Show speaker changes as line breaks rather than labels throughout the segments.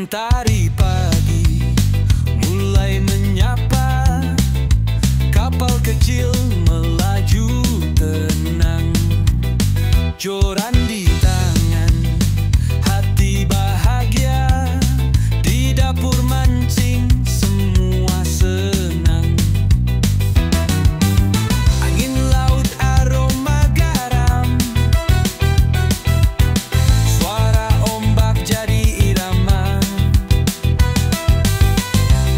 Mentari pagi mulai menyapa, kapal kecil melaju tenang, joran di tangan, hati bahagia, di dapur mancing semua senang. Angin laut aroma garam, suara ombak jadi irama,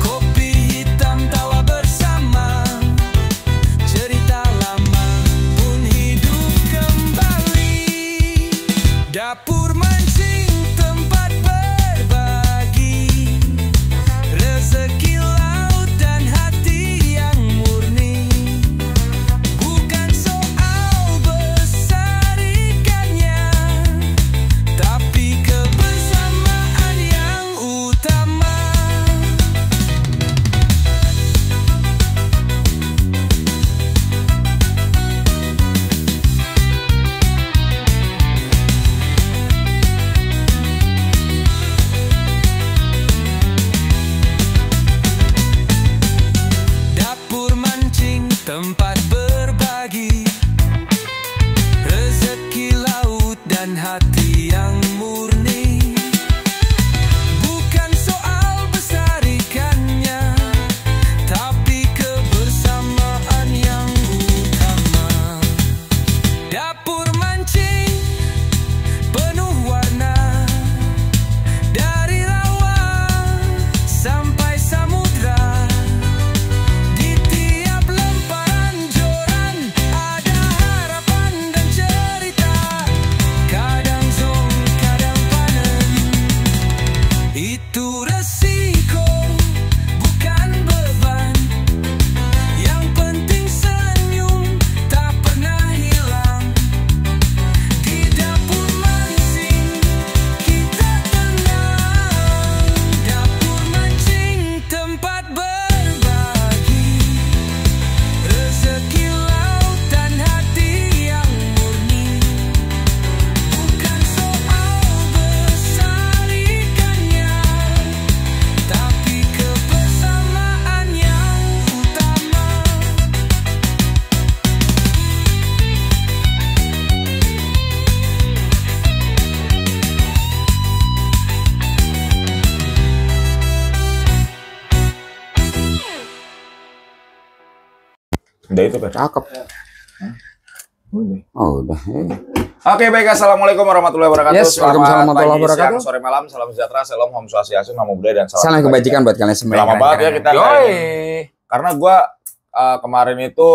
kopi hitam tawa bersama, cerita lama pun hidup kembali. Dapur mancing tempat berbagi, rezeki laut dan hati yang murni. Bukan soal besar ikannya, tapi kebersamaan yang utama. Dapur mancing tempat berbagi, rezeki laut dan hati yang murni. Bukan soal besar ikannya, tapi kebersamaan yang utama. Dapur mancing penuh warna, dari rawa sampai samudra. Di tiap lemparan joran ada harapan dan cerita. Kadang zong, kadang panen, itu resiko, bukan beban. Yang penting senyum tak pernah hilang. Di dapur mancing kita tenang. Dapur mancing tempat berbagi, rezeki laut dan hati yang murni. Bukan soal besar ikannya, tapi kebersamaan yang utama.
Udah itu kan?
Cakep.
Udah.
Oh, udah.
Oke, baik. Assalamualaikum warahmatullahi wabarakatuh.
Yes, waalaikumsalam warahmatullahi
pagi,
wabarakatuh.
siang, sore, malam. Salam sejahtera, salam Om Swastiastu, namo Buddhaya, dan
Salam kebajikan buat kalian semua.
Lama banget ya kita.
Yoi.
Karena gua kemarin itu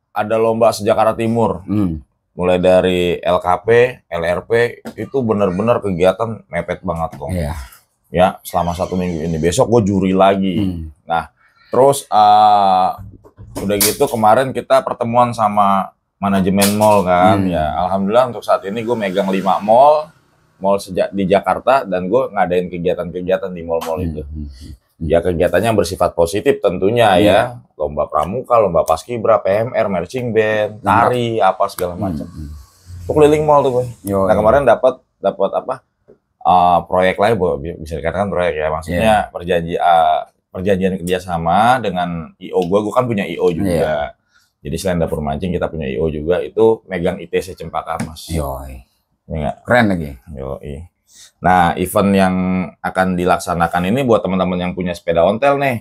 ada lomba sejahtera timur. Mulai dari LKP, LRP, itu benar-benar kegiatan mepet banget kok.
Iya.
Ya, selama 1 minggu ini. Besok gue juri lagi. Nah, terus udah gitu kemarin kita pertemuan sama manajemen mall kan. Ya, alhamdulillah untuk saat ini gue megang 5 mall di Jakarta, dan gue ngadain kegiatan-kegiatan di mall-mall itu. Ya, kegiatannya bersifat positif tentunya ya. Lomba pramuka, lomba paskibra, PMR, marching band, tari, apa segala macam. Itu keliling mall tuh gue. Nah, kemarin dapat apa? Proyek lain, bisa dikatakan proyek ya. Maksudnya perjanjian kerjasama dengan IO gue kan punya IO juga. Jadi selain dapur mancing, kita punya IO juga, itu megang ITC Cempaka Mas.
Yoi.
Ya,
Keren lagi.
yoi. Nah, event yang akan dilaksanakan ini buat teman-teman yang punya sepeda ontel nih.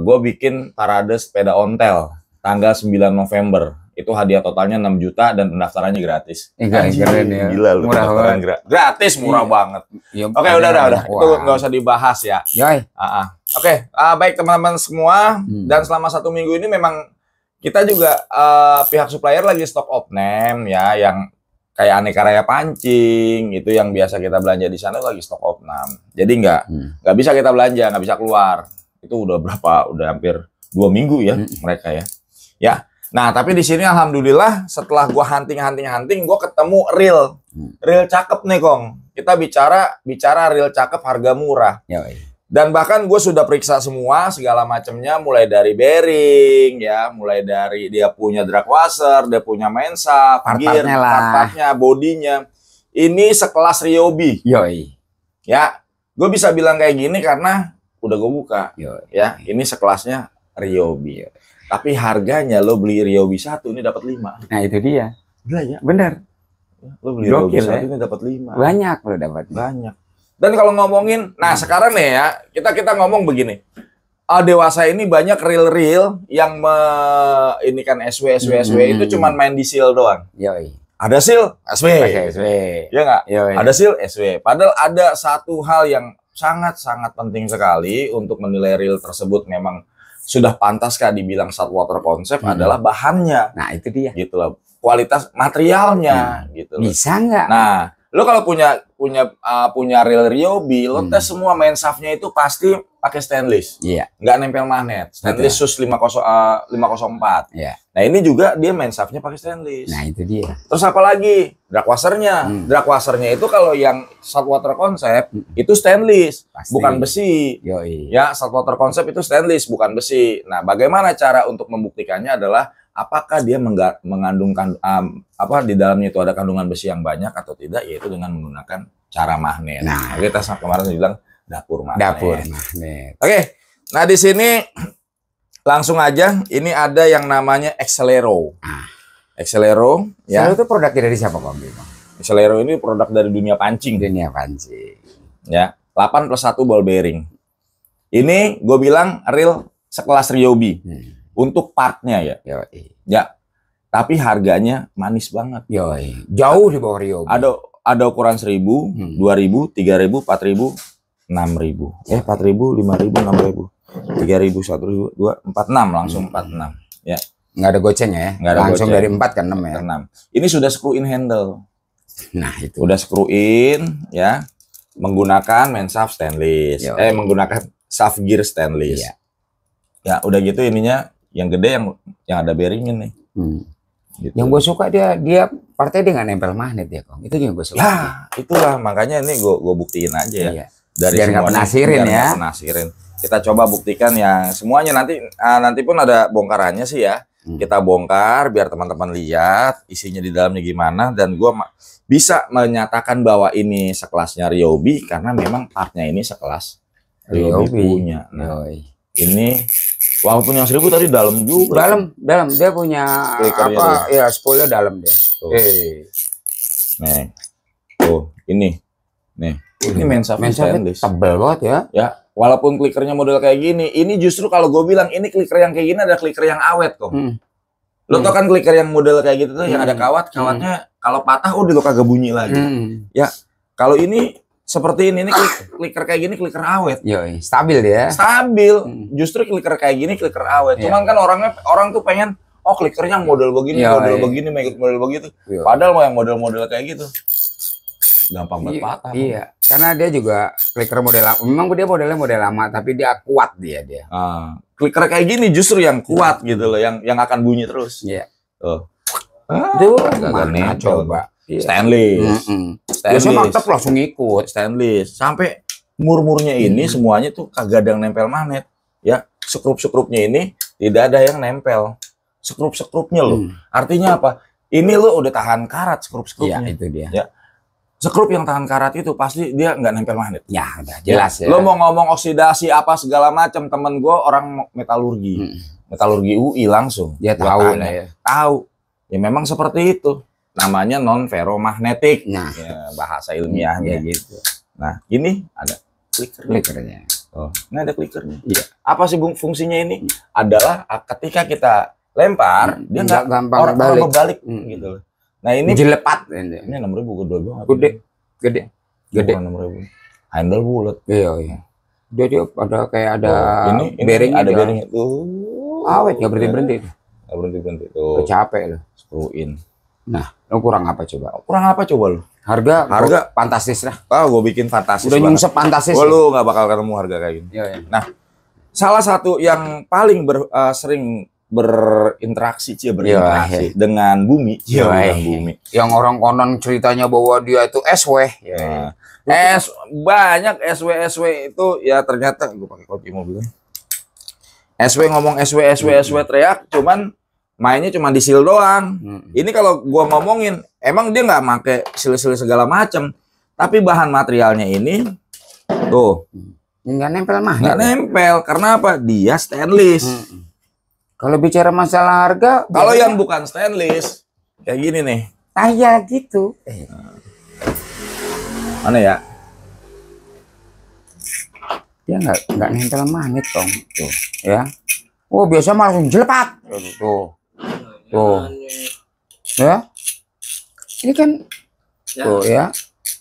Gue bikin parade sepeda ontel tanggal 9 November. Itu hadiah totalnya 6 juta dan pendaftarannya gratis.
Keren ya.
Gila lu,
Murah
pendaftaran gratis, murah banget.
Ya,
Oke, udah.
Wah.
Itu nggak usah dibahas ya.
Yoi.
Oke, baik teman-teman semua. Dan selama 1 minggu ini memang kita juga pihak supplier lagi stok opname ya, yang kayak Aneka Raya Pancing itu yang biasa kita belanja di sana lagi stok opname. Jadi nggak bisa kita belanja, nggak bisa keluar. Itu udah hampir 2 minggu ya mereka ya. Ya. Nah, tapi di sini alhamdulillah setelah gua hunting gua ketemu real cakep nih Kong. Kita bicara real cakep harga murah.
Yoi.
Dan bahkan gue sudah periksa semua segala macamnya, mulai dari bearing ya, mulai dari dia punya drag washer, dia punya mensa, gear, partnya, bodinya. Ini sekelas Ryobi.
Yoi.
Ya. Gue bisa bilang kayak gini karena udah gue buka.
Yo.
Ya, ini sekelasnya Ryobi. Tapi harganya lo beli Ryobi 1 ini dapat 5.
Nah itu dia.
Gila ya?
Bener.
Lo beli Ryobi
Gokil,
1
ya?
ini dapat 5.
Banyak lo dapat.
Banyak. Dan kalau ngomongin, nah sekarang nih ya, kita ngomong begini. Dewasa ini banyak reel-reel yang ini kan SW itu cuman main di seal doang.
Yoi.
Ada seal SW.
SW.
Ya nggak?
Yoi.
Ada seal SW. Padahal ada satu hal yang sangat-sangat penting sekali untuk menilai reel tersebut memang sudah pantaskah dibilang saltwater konsep adalah bahannya.
Nah itu dia.
Gitu loh. Kualitas materialnya gitu loh.
Bisa nggak?
Nah, lo kalau punya reel Ryobi, lo tes semua main shaftnya itu pasti pakai stainless.
Iya.
Nggak nempel magnet. Stainless SUS 504.
Iya.
Nah, ini juga dia main shaftnya pakai stainless.
Nah itu dia.
Terus apa lagi? Drag washernya. Drag washernya itu kalau yang saltwater konsep itu stainless,
Pasti.
bukan besi.
Yoi.
Ya, saltwater konsep itu stainless, bukan besi. Nah, bagaimana cara untuk membuktikannya adalah apakah dia mengandung di dalamnya itu ada kandungan besi yang banyak atau tidak, yaitu dengan menggunakan cara magnet.
Nah.
Kita kemarin bilang dapur magnet.
Dapur magnet.
Oke. Nah, di sini langsung aja ini ada yang namanya Accelero. Accelero ya.
Selalu itu produknya dari siapa Bang?
Accelero ini produk dari dunia pancing.
Dunia pancing.
Ya, 8+1 ball bearing. Ini gue bilang reel sekelas Ryobi. Untuk partnya ya.
Yoi.
Ya. Tapi harganya manis banget.
Yoi. Jauh di bawah Ryobi.
Ada ukuran 1000, 2000, 3000, 4000, 6000. 4000, 5000, 6000. 3000, 1000, 2, 46 langsung 46. Ya.
Nggak ada gocengnya ya?
Nggak ada
langsung
goceng.
dari 4 ke 6 ya?
Ke 6. Ini sudah screw in handle.
Nah itu.
Udah screw in ya. Menggunakan main shaft stainless.
Yo.
Menggunakan shaft gear stainless.
Iya.
Ya, udah gitu ininya yang gede yang ada bearingnya nih. Gitu.
Yang gue suka dia partnya dia nggak nempel magnet ya Kong. Itu juga gue suka.
Ya, itulah makanya ini gue buktiin aja ya.
Iya.
Dari
Biar nggak
semuanya,
penasirin
biar
ya.
nggak penasirin. Kita coba buktikan yang semuanya nanti pun ada bongkarannya sih ya. Kita bongkar biar teman-teman lihat isinya di dalamnya gimana, dan gue bisa menyatakan bahwa ini sekelasnya Ryobi karena memang partnya ini sekelas Ryobi punya. Nah,
Yoi.
ini walaupun yang 1000 tadi dalam juga.
Dalam dia punya
Stickernya
apa ya, spoiler dalam dia.
Tuh. Nih. Tuh, ini. Nih. Ini main shaft stainless.
Tebel banget ya.
Ya, walaupun klikernya model kayak gini, ini justru kalau gue bilang ini kliker yang kayak gini ada kliker yang awet kok. Lo tau kan kliker yang model kayak gitu tuh yang ada kawatnya kalau patah udah lo kagak bunyi lagi. Ya, kalau ini seperti ini kliker kayak gini kliker awet.
Yoi, stabil dia.
Stabil. Justru kliker kayak gini kliker awet. Cuman kan orang tuh pengen klikernya model begini, model begini, model begitu. Padahal mau yang model-model kayak gitu gampang banget patah.
Iya, karena dia juga kliker model lama. Memang dia modelnya model lama, tapi dia kuat dia.
Kliker kayak gini justru yang kuat gitu loh, yang akan bunyi terus.
Iya.
Tuh.
Itu
Gak
mana coba.
Stainless.
Biasanya mantap langsung ngikut.
Stainless. Sampai murmurnya ini semuanya tuh kagak ada yang nempel magnet. Ya, sekrup-sekrupnya ini tidak ada yang nempel. Sekrup-sekrupnya loh. Artinya apa? Ini lo udah tahan karat sekrup-sekrupnya.
Iya, itu dia.
Ya. Sekrup yang tahan karat itu pasti dia nggak nempel magnet.
Ya, udah jelas ya.
Lo mau ngomong oksidasi apa segala macam, temen gue orang metalurgi. Metalurgi UI langsung.
Dia tahu lah ya.
Tahu. Ya memang seperti itu. Namanya non ferromagnetic.
Nah,
ya, bahasa ilmiahnya
gitu.
Nah, ini ada
Klikernya.
Oh, ini ada klikernya.
Iya.
Apa sih fungsinya ini? Adalah ketika kita lempar, dia nggak
gampang
orang berbalik gitu loh. Nah, ini
jelepat
ini 6.000 gede banget.
Gede.
Bukan 6.000. Handle bulat.
Iya. Dia ada kayak ada
ini
bearing,
ada bearing itu.
Awet nggak berhenti.
Nggak berhenti tuh.
Udah capek loh.
Screw in.
Nah, lo kurang apa coba?
Kurang apa coba lu?
Harga fantastis lah.
Gue bikin fantastis.
Udah nyungsep fantastis.
Lu nggak bakal ketemu harga kayak gini.
Iya.
Nah, salah satu yang paling sering berinteraksi dengan bumi, bumi.
Yang orang konon ceritanya bahwa dia itu SW.
Banyak SW itu ya ternyata gue pakai kunci mobil. SW ngomong SW teriak, cuman mainnya cuma di seal doang. Ini kalau gua ngomongin, emang dia nggak pakai seal segala macam, tapi bahan materialnya ini Tuh,
Nggak nempel magnet.
nggak nempel. Karena apa? Dia stainless.
Kalau bicara masalah harga,
Kalau yang bukan stainless, kayak gini nih.
kayak gitu.
Mana ya?
Dia nggak nempel magnet dong. Tuh, ya. Oh, biasa mah langsung jelepat. Tuh. Ya. Ini kan tuh ya.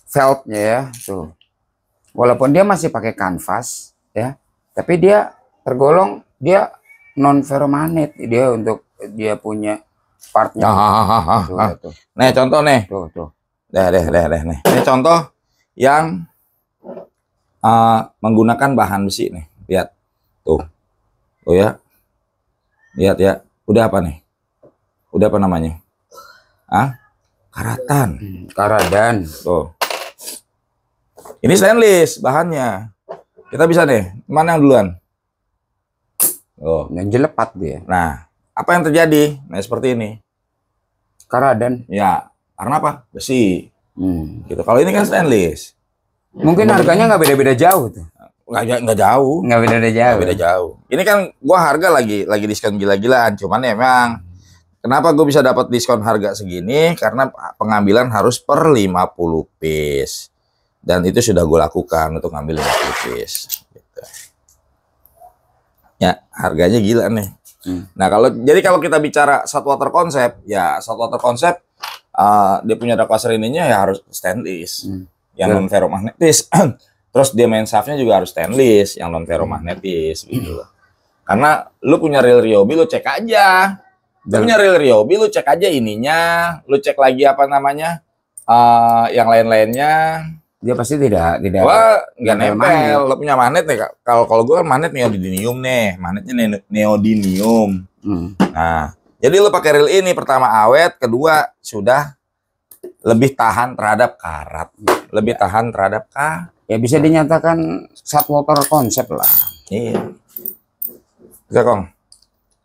Feltnya ya, tuh. Walaupun dia masih pakai kanvas, ya. Tapi dia tergolong dia non ferromagnet. Dia untuk dia punya partnya. Tuh.
Nih contoh nih.
Tuh.
Deh nih. Ini contoh yang menggunakan bahan besi nih. Lihat. Tuh ya. Lihat ya. Udah apa nih? Udah apa namanya? Karatan.
Karadan.
Tuh. Ini stainless bahannya. Kita bisa nih. Mana yang duluan? Oh.
Dan jelepat dia.
Nah, apa yang terjadi? Nah, seperti ini.
Karadan.
Ya, karena apa? Besi. Gitu. Kalau ini kan stainless.
Mungkin harganya nggak beda-beda jauh tuh.
Nggak jauh.
Nggak beda-beda jauh.
Nggak beda jauh. Ini kan gua harga lagi diskon gila-gilaan. Cuman ya memang kenapa gue bisa dapat diskon harga segini? Karena pengambilan harus per 50 piece. Dan itu sudah gue lakukan untuk ngambil 50 piece. Gitu. Ya, harganya gila nih. Nah, kalau kita bicara Saltwater konsep, ya Saltwater konsep dia punya dark washer ininya ya harus stainless. Yang non ferromagnetis. Terus dia main shaftnya juga harus stainless, yang non ferromagnetis gitu loh. Karena lu punya reel Ryobi, lu cek aja. Lu punya reel Ryobi, lu cek aja ininya, lu cek lagi apa namanya, yang lain-lainnya.
Dia pasti tidak
Wah, nggak nempel. Lo punya magnet nih. Kalau gue kan magnet neodymium nih, magnetnya neodymium. Nah, jadi lo pakai reel ini pertama awet, kedua sudah lebih tahan terhadap karat, lebih tahan terhadap
ya bisa dinyatakan Saltwater konsep lah.
Iya. Bisa Kong.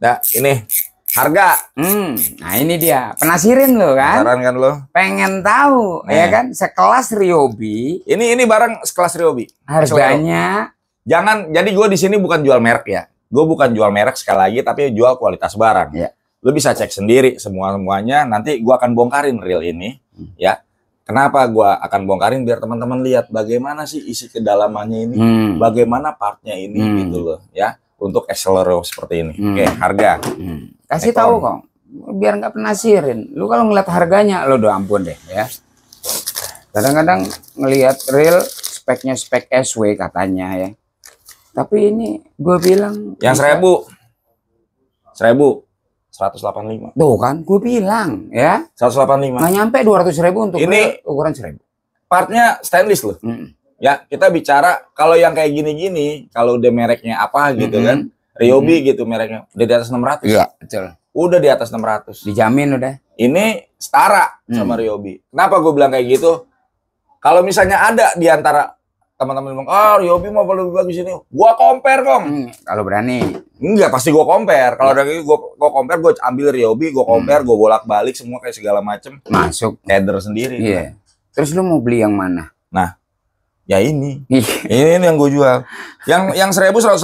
Nah, ini harga.
Nah ini dia. Penasirin lo kan?
Saran kan lo?
Pengen tahu ya kan? Sekelas Ryobi.
Ini barang sekelas Ryobi.
Harganya.
Jangan. Jadi gue di sini bukan jual merek ya. Gue bukan jual merek sekali lagi, tapi jual kualitas barang.
Ya.
Lo bisa cek sendiri semuanya. Nanti gue akan bongkarin reel ini. Ya. Kenapa gue akan bongkarin biar teman-teman lihat bagaimana sih isi kedalamannya ini, bagaimana partnya ini gitu loh ya. Untuk Accelero seperti ini. Oke, harga.
Kasih tahu Kong, biar nggak penasirin. Lu kalau ngeliat harganya, lo udah ampun deh ya. Kadang-kadang ngelihat real speknya spek SW katanya ya. Tapi ini gue bilang
yang 1.185.
Tuh kan, gue bilang ya.
185.
Nggak nyampe 200.000 untuk
ini
ukuran 1.000.
Partnya stainless loh. Ya, kita bicara kalau yang kayak gini-gini, kalau udah mereknya apa gitu kan, Ryobi gitu mereknya, udah di atas 600.
Iya, betul.
Udah di atas 600.
Dijamin udah.
Ini setara sama Ryobi. Kenapa gue bilang kayak gitu? Kalau misalnya ada di antara teman-teman bilang, Ryobi mau lebih bagus ini, gua compare Kong.
Kalau berani.
Enggak, pasti gua compare. Kalau ada gitu gua compare, gua ambil Ryobi, gua compare, gua bolak-balik semua kayak segala macem.
Masuk.
Header sendiri.
Iya. Terus lu mau beli yang mana?
Nah, ya ini. Ini yang gue jual. Yang 1.185.000,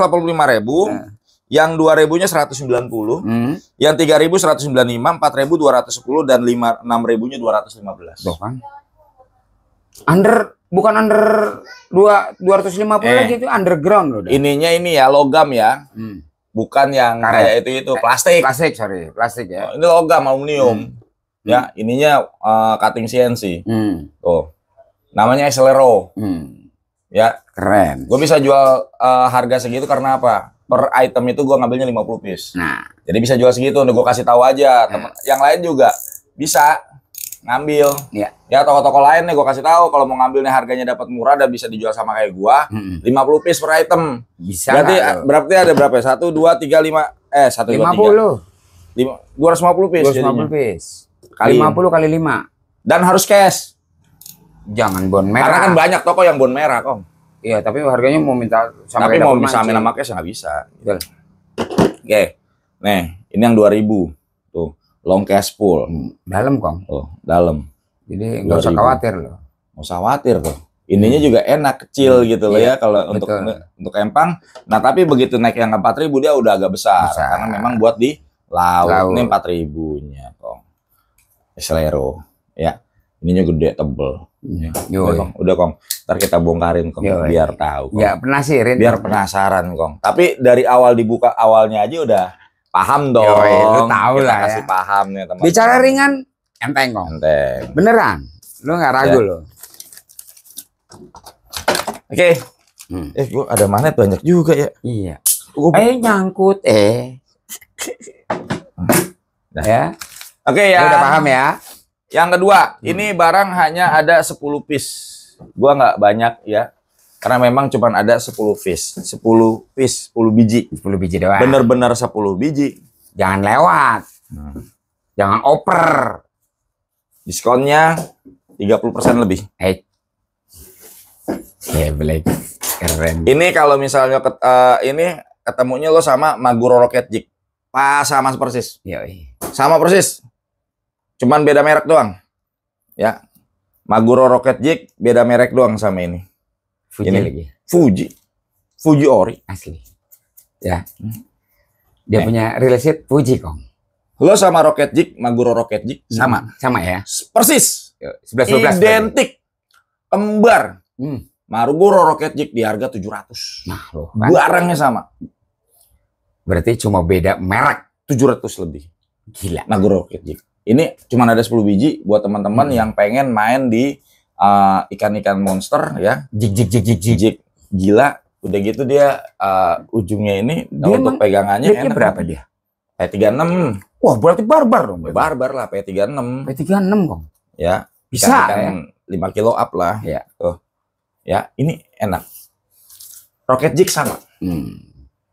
yang 2.000-nya 190, yang 3.000 195, 4.000 210 dan 6.000-nya 215.
Tuh kan. Bukan under 250 lagi, itu underground loh.
Ininya ini ya logam ya. Bukan yang kayak itu plastik.
Plastik ya.
Ini logam aluminium. Ya, ininya cutting CNC. Tuh. Namanya Accelero. Ya,
keren.
Gue bisa jual harga segitu karena apa? Per item itu gue ngambilnya 50 piece.
Nah,
jadi bisa jual segitu. Udah gue kasih tahu aja. Yang lain juga bisa ngambil. Ya, toko-toko lain nih gue kasih tahu kalau mau ngambilnya harganya dapat murah dan bisa dijual sama kayak gua. 50 piece per item.
Bisa.
Berarti ada berapa ya? 1 2 3 5 1 2 3. 250 piece.
250 piece. Kali 50 kali 5.
Dan harus cash.
Jangan bon merah.
Karena kan banyak toko yang bon merah, Kong.
Iya, tapi harganya mau minta
sama tapi mau samain sama cash nggak bisa. Oke. Nih, ini yang 2000. Tuh, long cash full.
Dalam, Kong.
Tuh, dalam.
Jadi nggak usah khawatir loh.
Nggak usah khawatir tuh. Ininya juga enak, kecil gitu loh
Iya,
ya kalau
betul.
untuk empang. Nah, tapi begitu naik yang 4.000 dia udah agak besar,
Besar.
karena memang buat di laut.
Laut.
Ini 4.000-nya, Kong. Selero, ya. Ininya gede, tebel. Ya. Udah, Kong. Ntar kita bongkarin, Kong,
Yoi.
biar tahu, Kong.
Ya penasirin.
Biar penasaran, Kong. Tapi dari awal dibuka awalnya aja udah paham dong.
Yoi, lu tahu
Kita
lah
kasih
ya.
paham nih, teman.
Bicara ringan, enteng kok.
Enteng.
Beneran. Lu nggak ragu
Ya.
lo.
Oke. Gua ada magnet banyak juga ya.
Iya.
Gua-
Nyangkut.
Nah.
Ya.
Oke
Lu
ya.
udah paham ya?
Yang kedua, ini barang hanya ada 10 piece. Gua nggak banyak ya. Karena memang cuma ada 10 piece. 10 piece, 10 biji.
10 biji doang.
Bener-bener 10 biji.
Jangan lewat. Jangan oper.
Diskonnya 30% lebih.
Black. Keren.
Ini kalau misalnya ini ketemunya lo sama Maguro Rocket Jig. Pas sama persis.
Yoi.
Sama persis. Cuman beda merek doang. Ya. Maguro Rocket Jig beda merek doang sama ini.
Fuji
Ini.
lagi.
Fuji Ori.
Asli. Ya. Dia punya relationship Fuji kong.
Lo sama Rocket Jig, Maguro Rocket Jig sama.
Sama ya.
Persis.
11-12.
Identik. Kembar.
Hmm.
Maguro Rocket Jig di harga 700.
Nah, loh kan.
Barangnya sama.
Berarti cuma beda merek.
700 lebih.
Gila.
Maguro Rocket Jig. Ini cuma ada 10 biji buat teman-teman yang pengen main di ikan-ikan monster ya. Jig. Gila. Udah gitu dia ujungnya ini
Dia
untuk
emang
pegangannya
Dia
enak.
berapa dia?
P36.
Wah, berarti barbar dong.
Barbar lah P36.
P36 kong.
Ya.
Bisa
Ikan 5 kilo up lah.
Ya.
Tuh. Ya, ini enak. Rocket Jig sama.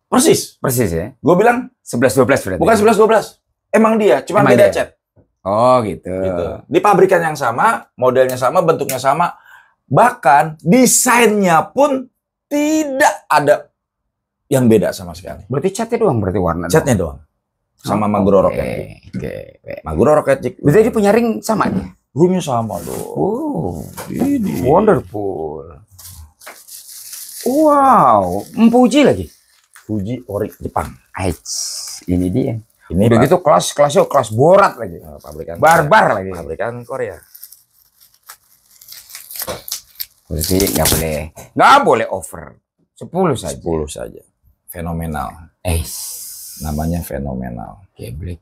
Persis.
Persis ya.
Gue bilang
11-12 berarti.
bukan 11-12. Emang dia, cuma
Emang
beda
dia?
cat.
Oh gitu.
Gitu. Di pabrikan yang sama, modelnya sama, bentuknya sama. Bahkan desainnya pun tidak ada yang beda sama sekali.
Berarti catnya doang berarti warna.
Catnya doang. Sama Maguro Rocket Jig.
Oke.
Maguro Rocket Jig.
Berarti dia punya ring sama dia.
Roomnya sama dong.
Oh,
Ini.
wonderful. Wow, Fuji lagi.
Fuji Ori Jepang.
Aids, ini dia.
Ini
Udah gitu kelasnya kelas borat lagi.
pabrikan
Barbar lagi.
Pabrikan Korea.
Berarti nggak boleh over. 10 saja.
10 saja. Fenomenal. Namanya fenomenal.
Geblek.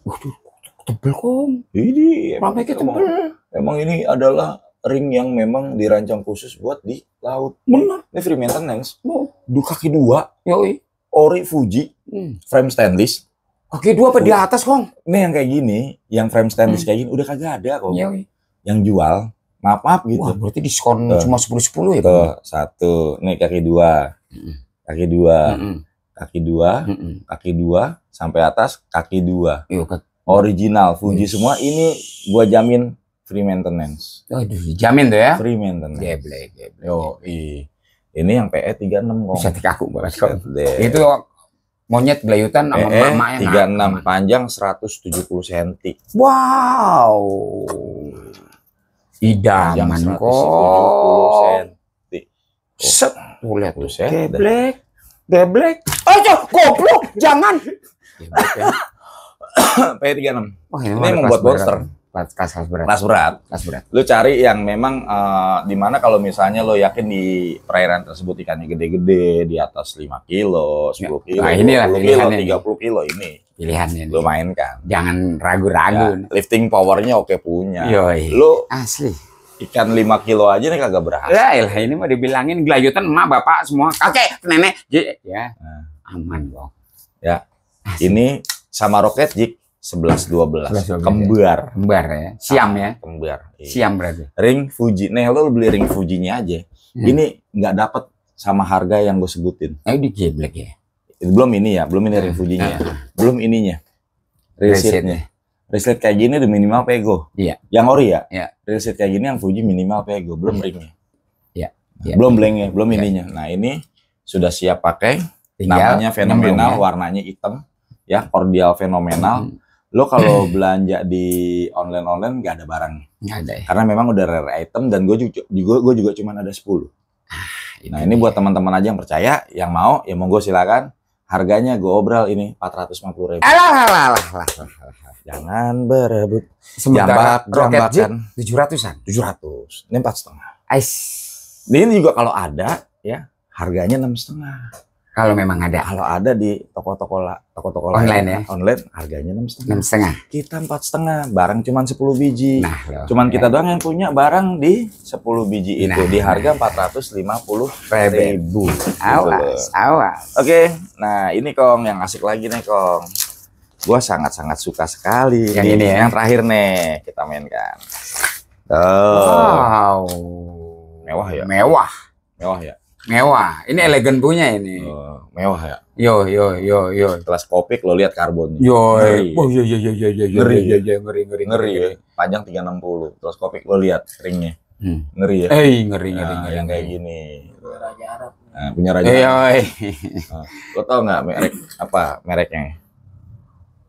Tebel kong.
Ini
Ramai tebel.
emang ini adalah ring yang memang dirancang khusus buat di laut.
Benar.
Ini free maintenance.
Oh.
Kaki 2,
Yoi.
Ori Fuji, frame stainless.
Kaki 2 apa di atas kong?
Ini yang kayak gini, yang frame stainless kayak gini udah kagak ada kok.
Yoi.
Yang jual, maaf gitu.
Wah, berarti diskon
Tuh.
cuma 10-10 ya?
Tuh, satu. Nih kaki 2. Kaki 2. Kaki 2. Kaki 2 sampai atas kaki 2. Original Fuji semua ini gua jamin free maintenance.
Aduh, jamin tuh ya?
Free maintenance.
Geblek.
Yo, ini yang PE 36 kok.
Bisa dikaku banget kok.
Deh.
Itu monyet belayutan sama
PE
emak-emaknya.
36 panjang 170 cm.
Wow.
Panjang
Idaman
170
kok.
cm.
Set. Tuh lihat tuh.
Buset.
Geblek. Oh, goblok. Jangan. Geblek ya.
PE 36.
Wah,
Ini
ada
membuat
kelas
monster.
berat. Kelas berat.
Kelas berat.
Kelas berat.
Lu cari yang memang di mana kalau misalnya lo yakin di perairan tersebut ikannya gede-gede di atas 5 kilo, 10 kilo,
Nah, inilah
20 kilo,
pilihannya.
30 kilo ini
Pilihannya nih.
lo mainkan.
Jangan ragu-ragu.
Ya, lifting powernya oke punya.
Yoi.
Lo
Asli.
ikan 5 kilo aja nih kagak berhasil.
Ya elah, ini mah dibilangin gelayutan emak bapak semua kakek nenek ya aman dong.
Ya.
Asli.
Ini sama Rocket Jig 11-12.
11-12,
Kembar.
Kembar ya, siam ya,
Kembar. Iya.
siam berarti.
Ring Fuji. Nih lo beli ring Fujinya aja. Ini nggak dapat sama harga yang gue sebutin.
Di geblek ya.
Belum ini ya, belum ini ring Fujinya ya. Belum ininya. Resetnya. Reset kayak gini udah minimal pego.
Iya.
Yang ori ya?
Iya.
Reset kayak gini yang Fuji minimal pego, belum ringnya.
Iya.
Nah,
Iya.
belum blanknya, belum ininya. Nah, ini sudah siap pakai.
Tinggal
Namanya fenomenal,
nyemplung ya.
warnanya hitam. Ya, cordial fenomenal. Lo kalau belanja di online nggak ada barang.
Nggak ada ya.
Karena memang udah rare item dan gue juga cuman ada 10. Nah, ini buat teman-teman aja yang percaya, yang mau, ya monggo silakan. Harganya gue obral ini 450.000.
Alah.
Jangan berebut.
Sementara Rocket Jet
Jambakan
700-an.
700. Ini 4,5.
Ais.
Ini juga kalau ada ya harganya 6,5.
Kalau memang ada.
Kalau ada di toko-toko
Online ya?
Online harganya 6,5.
6,5.
Kita 4,5. Barang cuma 10 biji.
Nah, loh,
Cuman
ya.
kita doang yang punya barang di 10 biji itu
Nah,
di harga 450.000.
Awas.
Oke, nah ini Kong yang asik lagi nih Kong. Gua sangat-sangat suka sekali.
Yang ini ya?
Yang terakhir nih kita mainkan.
Wow.
Mewah ya?
Mewah.
Mewah ya?
Mewah. Ini elegan punya ini.
Mewah ya?
Yo.
Teleskopik lo lihat karbonnya.
Yo.
Ngeri.
Oh, yo. Ngeri.
Ngeri ya? Panjang 360. Teleskopik lo lihat ringnya. Ngeri ya?
Ngeri.
Yang kayak gini.
Raja Arab.
Nah, punya Raja Arab. Nah, lo tau nggak mereknya?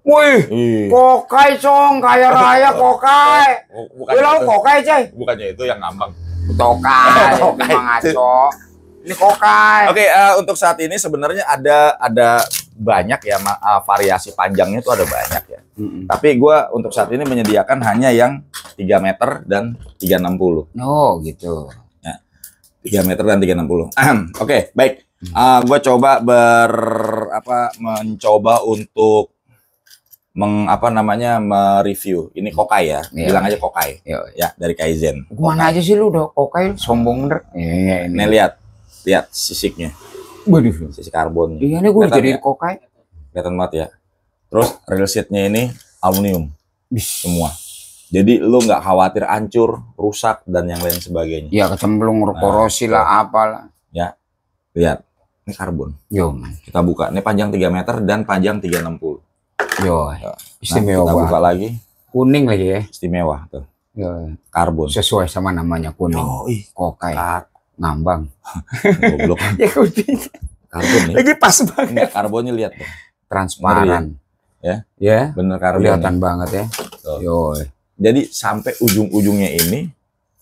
Wih,
Ih.
Kokai cong, kaya raya Kokai.
Bukannya
Lu
itu,
Kokai coy.
bukannya itu yang ngambang.
Tokai,
Kokai.
emang ngaco. Ini Kokai.
Oke, untuk saat ini sebenarnya ada banyak ya variasi panjangnya itu ada banyak ya. Tapi gue untuk saat ini menyediakan hanya yang 3 meter dan 360.
Oh gitu.
Ya, 3 meter dan 360. Oke, baik. Gue coba mencoba untuk mereview. Ini Kokai ya.
Iya.
Bilang aja Kokai.
Yo.
Ya, dari Kaizen.
Gimana aja sih lu udah Kokai sombong bener. Iya
Nih lihat sisiknya.
Waduh.
Sisi karbon.
Iya nih gue
Kelihatan
jadi
ya?
Kokai.
Kelihatan banget ya. Terus rail seatnya ini aluminium
Bis.
semua. Jadi lu nggak khawatir hancur, rusak dan yang lain sebagainya.
Ya kecemplung korosi lah apalah.
Ya. Lihat. Ini karbon.
Yo.
Kita buka. Ini panjang 3 meter dan panjang 360.
Yo.
Nah,
Istimewa.
kita buka lagi.
Kuning lagi ya.
Istimewa tuh.
Yo.
Karbon.
Sesuai sama namanya kuning.
Oh,
Kokai. Ngambang.
Goblok.
Ya kuning.
Karbon nih.
Lagi pas banget.
Enggak, karbonnya lihat tuh.
Transparan.
Ya.
Ya.
Bener karbon.
Kelihatan banget ya.
Tuh.
Yo.
Jadi sampai ujung-ujungnya ini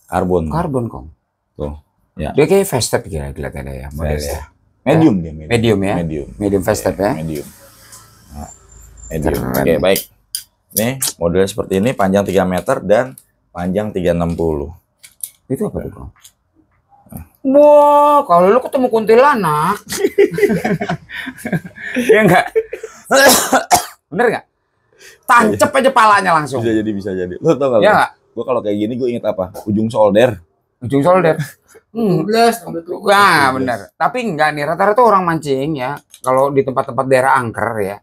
karbon.
Karbon kong.
Tuh. Ya.
Dia kayak fast step kira kelihatannya ya modelnya.
Medium dia.
Medium ya.
Medium.
Medium fast step ya.
Medium. Nah, medium.
Keren.
Oke, baik. Nih, modelnya seperti ini, panjang 3 meter dan panjang 360.
Itu apa tuh kong? Wah, kalau lu ketemu kuntilanak. Ya enggak? Bener enggak? Tancep aja palanya langsung.
Bisa jadi. Lo tau gak?
Ya enggak?
Gue kalau kayak gini gue inget apa? Ujung solder.
Ujung solder.
12 sampai 12.
Wah, bener. Tapi enggak nih, rata-rata orang mancing ya. Kalau di tempat-tempat daerah angker ya.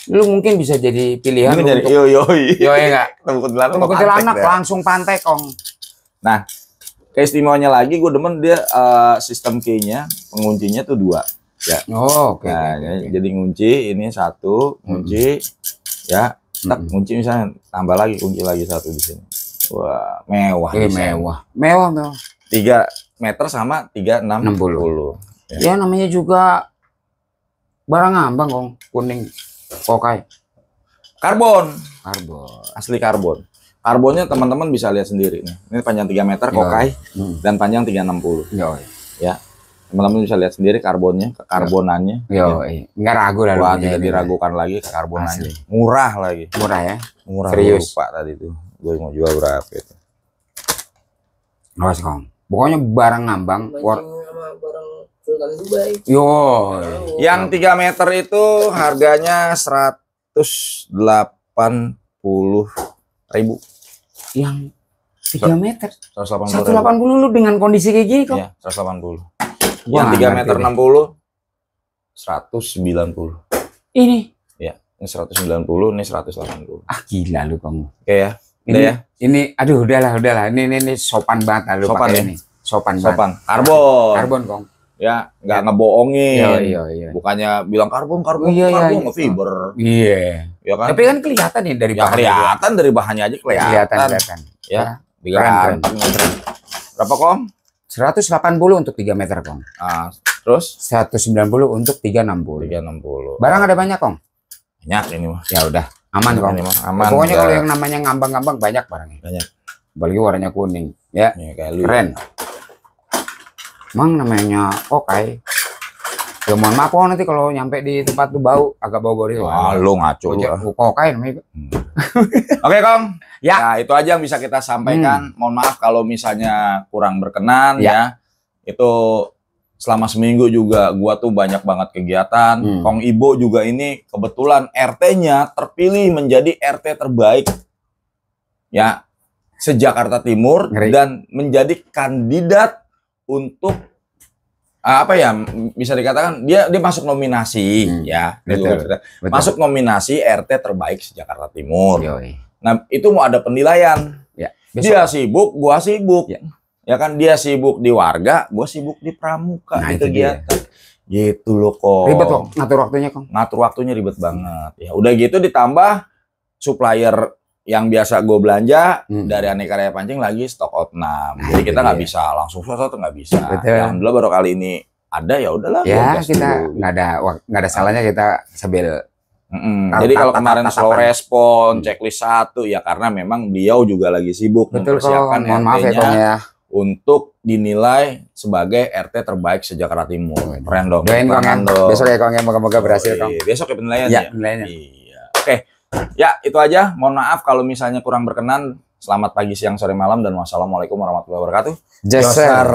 Lu mungkin bisa jadi pilihan
Ini jadi
untuk
yo
yo ya enggak?
Temu kuntilanak.
Temu kuntilanak langsung pantai kong.
Nah, keistimewanya lagi gue demen dia sistem key-nya, penguncinya tuh 2. Ya.
Oh, oke.
Nah, jadi ngunci ini 1, kunci ya. Tak kunci misalnya tambah lagi kunci lagi 1 di sini. Wah, mewah.
Mewah. Mewah.
3 meter sama 360.
Ya namanya juga barang ngambang kong, kuning Kokai.
Karbon,
Karbon.
asli karbon. Karbonnya teman-teman bisa lihat sendiri nih. Ini panjang 3 meter Kokai dan panjang 360.
Yo.
Ya. Teman-teman bisa lihat sendiri karbonnya, kekarbonannya.
Yo, enggak ragu lah.
Wah,
lu
tidak
ini.
diragukan lagi kekarbonannya.
Asli.
Murah lagi.
Murah ya.
Murah.
Serius.
Lupa tadi tuh. Gue mau jual berapa itu.
Awas kong. Pokoknya barang ngambang.
Mancing sama barang Sultan Dubai.
Yo.
Yang 3 meter itu harganya 180.000.
Yang 3 meter.
180.000.
180 lu dengan kondisi kayak gini kok.
Iya, 180.
Gua
Yang
nggak
3
ngerti
meter
deh.
60 190.
Ini.
Ya, ini 190, ini 180.
Ah gila lu kamu.
Oke ya.
Ini
Udah ya.
ini aduh udahlah. Ini sopan banget lah lu
Sopan
pakai
ya?
ini. Sopan banget.
Sopan. Karbon.
Karbon kong.
Ya, nggak ngebohongin.
Iya.
Bukannya bilang karbon,
Iya.
ngefiber.
Iya.
Ya kan?
Tapi kan kelihatan nih dari
Ya
bahannya.
kelihatan dari bahannya aja kelihatan.
Kelihatan.
Ya,
Keren.
Berapa Kom?
180 untuk 3 meter kong.
Nah, terus
190 untuk 360.
360.
Barang ada banyak kong.
Banyak ini mah.
Ya udah, aman kong.
Ini mah aman.
Pokoknya
nggak-
kalau yang namanya ngambang-ngambang banyak barangnya.
banyak.
Apalagi warnanya kuning. Ya,
Nih, kayak lu.
keren. Emang namanya kokai. Ya mohon maaf kok nanti kalau nyampe di tempat tuh bau agak bau gitu.
Wah, lu ngaco lu.
Kokai namanya.
Oke, Kong.
Ya.
Nah, itu aja yang bisa kita sampaikan. Mohon maaf kalau misalnya kurang berkenan ya. Itu selama seminggu juga gua tuh banyak banget kegiatan. Kong Ibo juga ini kebetulan RT-nya terpilih menjadi RT terbaik ya se-Jakarta Timur.
Ngeri.
Dan menjadi kandidat untuk apa ya, bisa dikatakan dia masuk nominasi ya.
Betul.
Masuk nominasi RT terbaik se-Jakarta Timur.
Yoi.
Nah, itu mau ada penilaian.
Ya.
Dia sibuk, gua sibuk.
Ya.
Ya kan, dia sibuk di warga, gua sibuk di pramuka,
Nah,
di
itu
kegiatan. Gitu loh kok.
Ribet kok ngatur waktunya kok.
Ngatur waktunya ribet banget. Ya udah gitu ditambah supplier yang biasa gue belanja dari Aneka Raya Pancing lagi stok out 6. Jadi kita nggak bisa langsung satu nggak bisa. Ya, alhamdulillah baru kali ini ada, ya udahlah.
Ya kita nggak ada salahnya kita sambil.
Jadi kalau kemarin slow respon, checklist 1 ya karena memang beliau juga lagi sibuk mempersiapkan RT-nya untuk dinilai sebagai RT terbaik se-Jakarta Timur. Keren dong.
Doain Kong ya. Besok ya Kong ya, moga-moga berhasil Kong.
Besok ya penilaian
ya.
Ya. Iya. Oke. Ya, itu aja. Mohon maaf kalau misalnya kurang berkenan. Selamat pagi, siang, sore, malam, dan wassalamualaikum warahmatullahi wabarakatuh.
Joser.